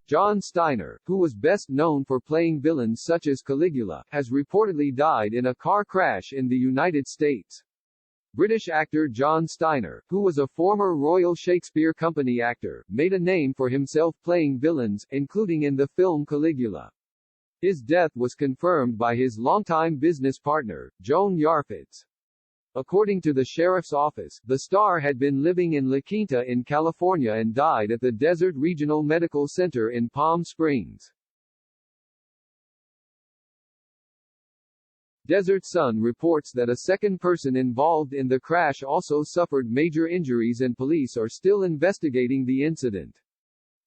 John Steiner, who was best known for playing villains such as Caligula, has reportedly died in a car crash in the United States. British actor John Steiner, who was a former Royal Shakespeare Company actor, made a name for himself playing villains, including in the film Caligula. His death was confirmed by his longtime business partner, Joan Yarfitz. According to the sheriff's office, the star had been living in La Quinta in California and died at the Desert Regional Medical Center in Palm Springs. Desert Sun reports that a second person involved in the crash also suffered major injuries and police are still investigating the incident.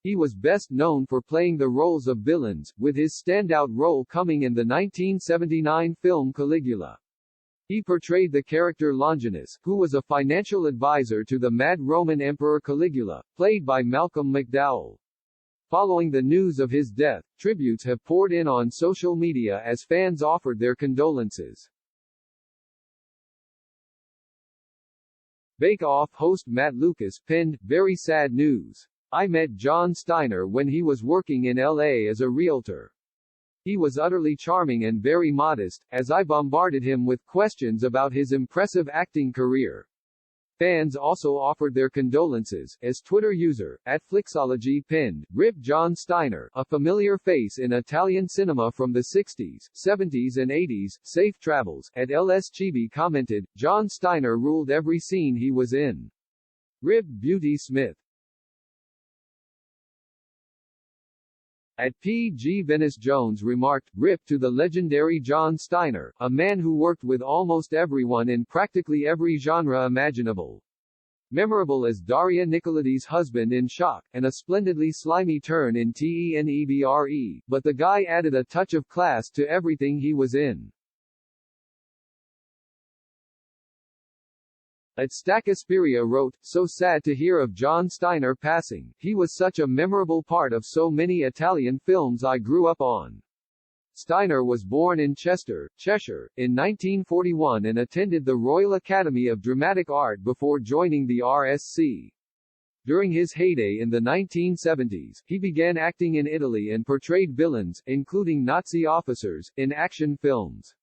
He was best known for playing the roles of villains, with his standout role coming in the 1979 film Caligula. He portrayed the character Longinus, who was a financial advisor to the mad Roman Emperor Caligula, played by Malcolm McDowell. Following the news of his death, tributes have poured in on social media as fans offered their condolences. Bake Off host Matt Lucas penned, "Very sad news. I met John Steiner when he was working in LA as a realtor. He was utterly charming and very modest, as I bombarded him with questions about his impressive acting career." Fans also offered their condolences, as Twitter user, @Flixology penned, "Rip John Steiner, a familiar face in Italian cinema from the 60s, 70s and 80s, safe travels." @LS Chibi commented, "John Steiner ruled every scene he was in. Rip Beauty Smith." @PG Venice Jones remarked, "Rip to the legendary John Steiner, a man who worked with almost everyone in practically every genre imaginable. Memorable as Daria Nicolodi's husband in Shock, and a splendidly slimy turn in Tenebre, but the guy added a touch of class to everything he was in." @Staccaspiria wrote, "So sad to hear of John Steiner passing, he was such a memorable part of so many Italian films I grew up on." Steiner was born in Chester, Cheshire, in 1941 and attended the Royal Academy of Dramatic Art before joining the RSC. During his heyday in the 1970s, he began acting in Italy and portrayed villains, including Nazi officers, in action films.